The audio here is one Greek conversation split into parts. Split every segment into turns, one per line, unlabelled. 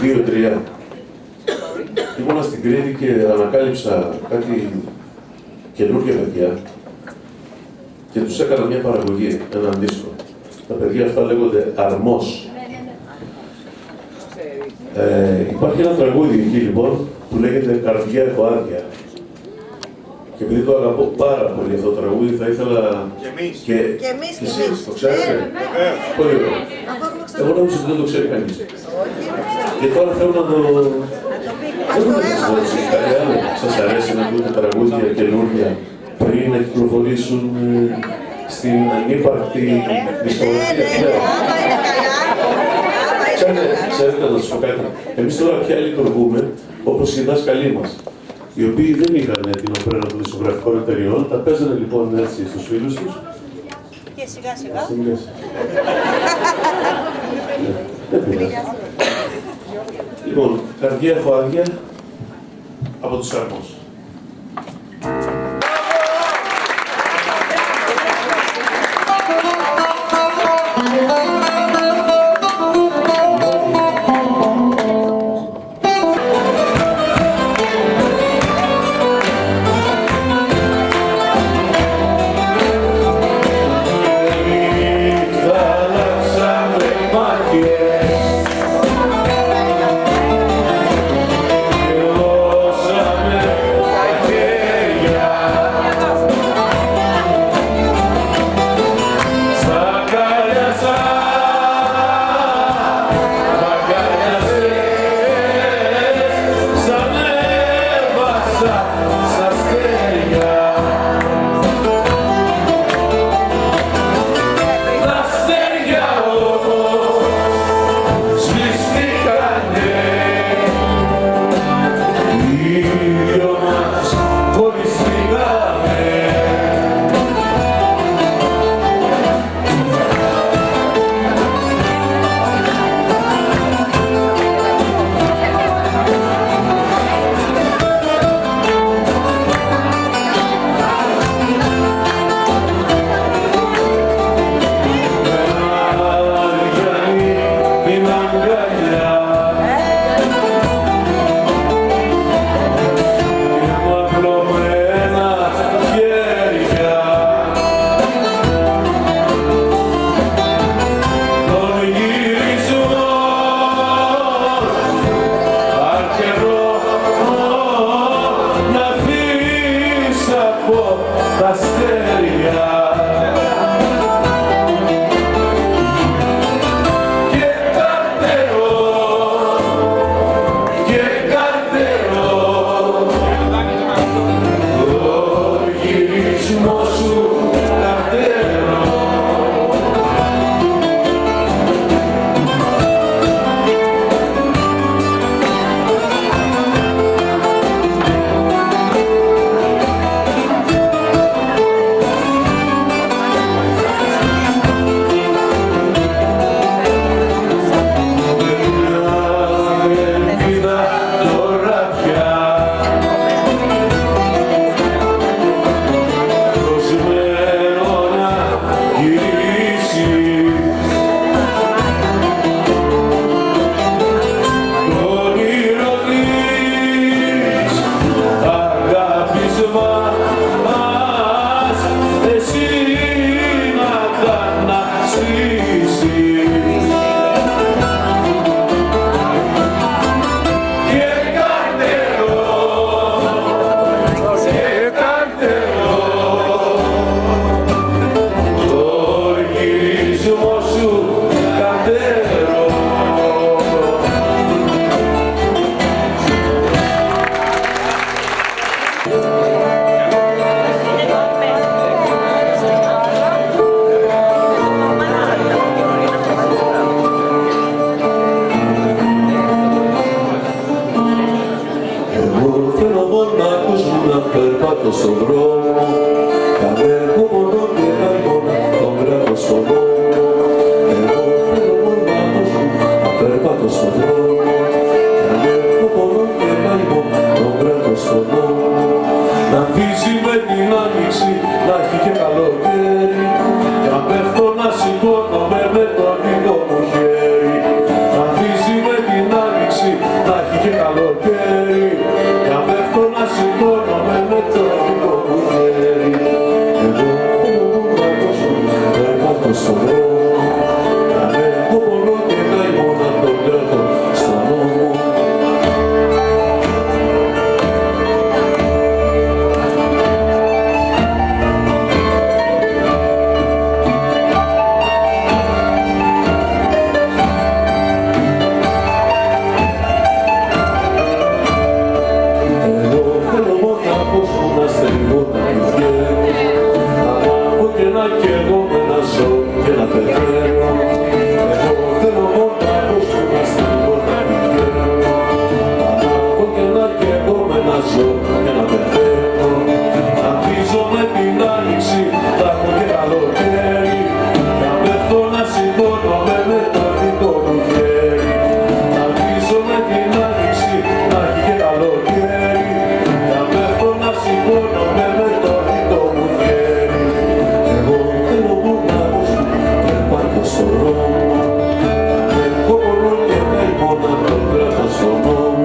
2-3. Ήμουνα στην Κρήτη και ανακάλυψα κάτι καινούργια παιδιά και τους έκανα μια παραγωγή, έναν δίσκο. Τα παιδιά αυτά λέγονται Αρμός. Υπάρχει ένα τραγούδι εκεί λοιπόν που λέγεται «Καρδιά έχω άδεια». Και επειδή το αγαπώ πάρα πολύ αυτό το τραγούδι, θα ήθελα και εσείς το ξέρετε. Πολύ ωραία. Εγώ νόμιζα ότι δεν το ξέρει κανείς. Και τώρα θέλω να το... Σας αρέσει να ακούτε τραγούδια καινούργια πριν να κυκλοφορήσουν στην ανύπαρκτη δισκογραφία? Ξέρετε, να σας πω κάτι. Εμείς τώρα πια λειτουργούμε όπως οι δάσκαλοι μας, οι οποίοι δεν είχαν την οπρένα των δισκογραφικών εταιριών, τα παίζανε λοιπόν έτσι στους φίλους τους.
Και σιγά σιγά.
Δεν πειράζει. Λοιπόν, «Καρδιά έχω άδεια» από τους Αρμός. πεθαίνω. Εγώ θέλω μόνο να ακούσω να στείλω να πηγαίνω. Ανάβω και να καίγομαι να ζω και να πεθαίνω. Να πίσω με την άνοιξη, θα έχω και καλοκαίρι. Να πέφτω να σηκώνομαι με το δικό μου χέρι. Να πίσω με την άνοιξη, θα έχει και καλοκαίρι. Να πέφτω να σηκώνομαι με το δικό μου χέρι. Εγώ θέλω μόνο να ακούσω και πάω στον δρόμο. Εγώ μπορώ και θέλω να το κρατώ στον νόμο.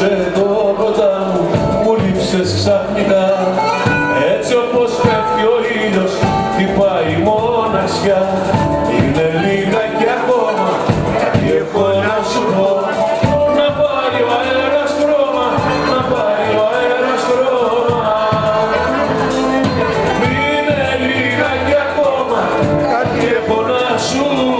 Εδώ κοντά μου λείψες ξαφνικά. Έτσι όπως πέφτει ο ήλιος χτυπάει η μοναξιά. Είναι λίγα κι ακόμα κάτι έχω να σου πω. Να πάρει ο αέρας χρώμα, να πάρει ο αέρας χρώμα. Είναι λίγα κι ακόμα κάτι έχω να σου πω.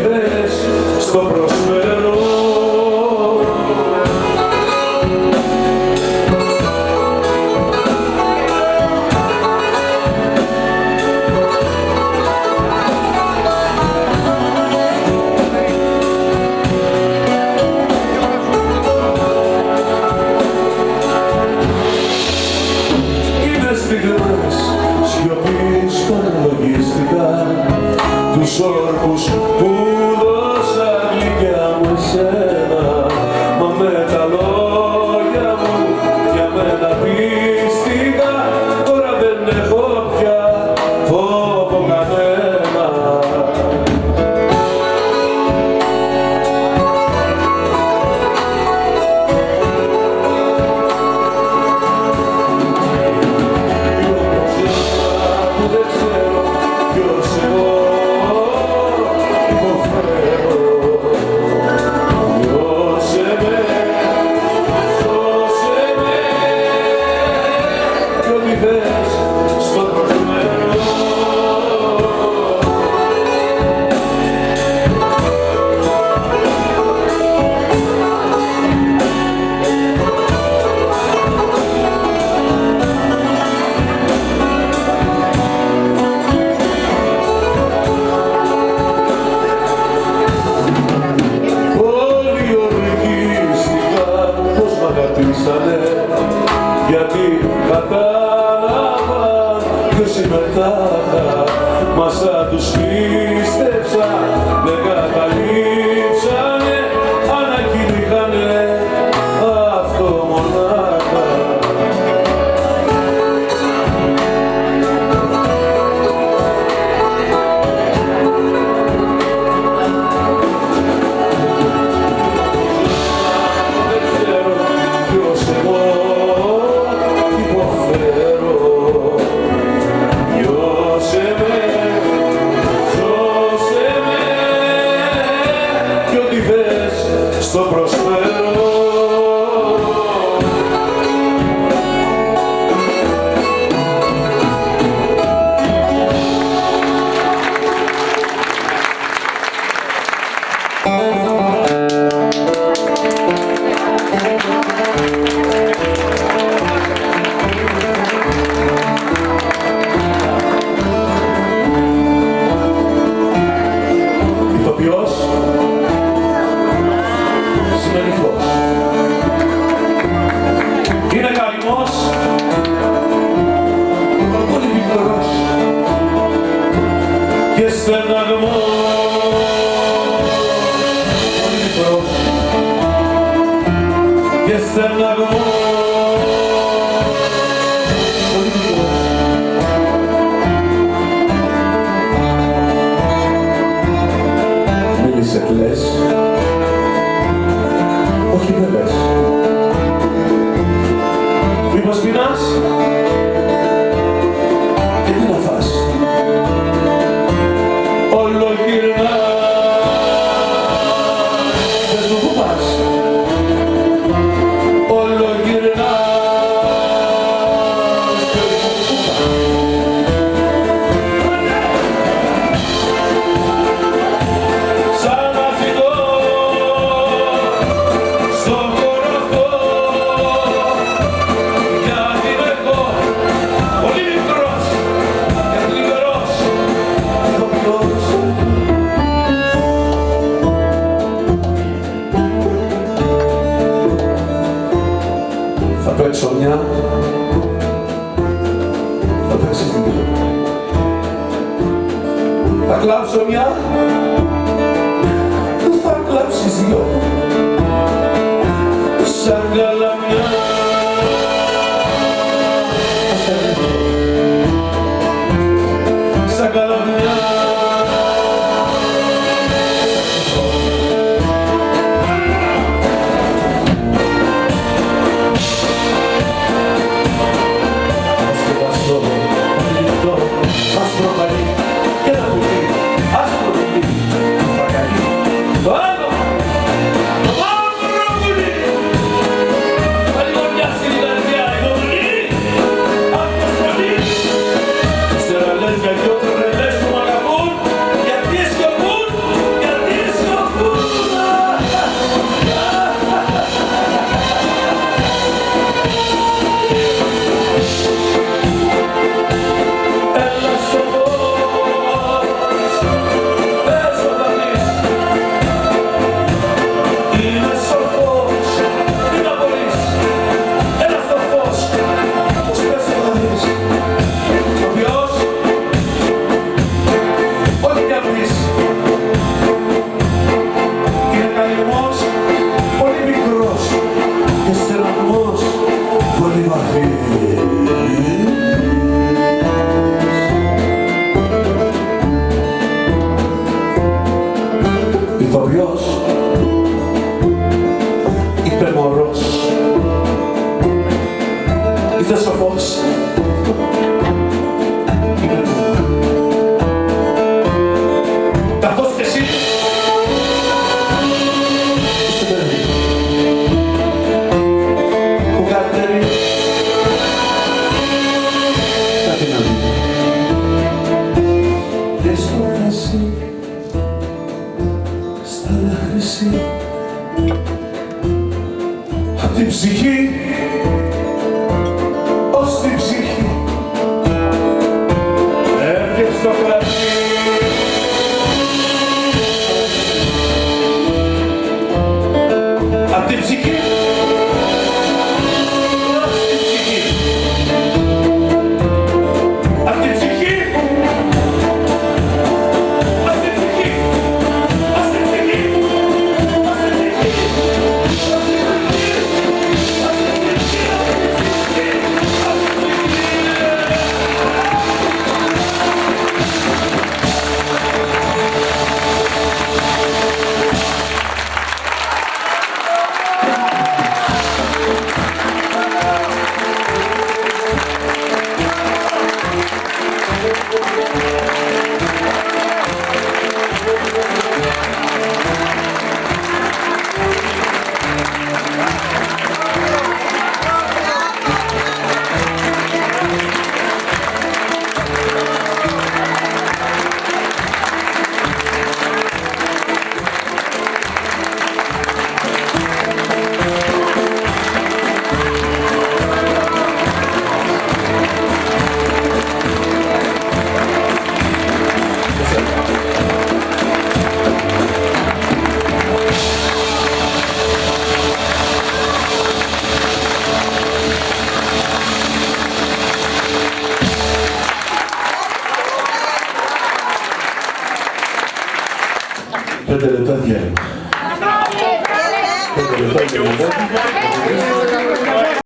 θες στο προσφέρω. Τους όρκους που δώσα γλυκιά μου εσένα, μα με τα λόγια μου για μένα πίστηκα, τώρα δεν έχω πια φόβο κανένα. Που δεν ξέρω ποιος εγώ γιατί κατάλαβαν ποιος είμαι τάχα, μα σαν τους πίστεψα δεν καταλήψανε, ανακοινήχανε αυτό μονάχα. Δεν ξέρω ποιος εγώ στο προσφέρω. Ηθοποιός σημαίνει φως. Είναι καημός, πολύ μικρός και στεναγμός, πολύ μικρός και στεναγμός, πολύ μικρός. Μίλησε κλαις, όχι δεν λες. Μήπως πεινάς και τι να φας. Όλο γυρνάς, πες μου που πας. Όλο γυρνάς, πες μου που πας. Σαν να ζητώ στον χώρο αυτό, γιατί είμαι εγώ πολύ μικρός και θλιβερός ηθοποιός. Θα παίξω μια, θα παίξεις δύο. Θα κλάψω μια, θα κλάψεις δυο. Σαν καλαμιά, σαν καλαμιά. Άσπρο παλί και ένα κουτί, άσπρο κουτί, φραγκαλί. Το άλλο ηθοποιός, είπε μωρός, είτε σοφός, είπε του. Καθώς και εσύ είσαι παιδί που καλύτερη κάτι να δει. Δες το κρασί στα χρυσή απ' την ψυχή ως την ψυχή έρχεται στο κρασί. Απ' την ψυχή ως την ψυχή, απ' την ψυχή ως την ψυχή, ως την ψυχή, ως την Πέντε λεπτά διάλειμμα.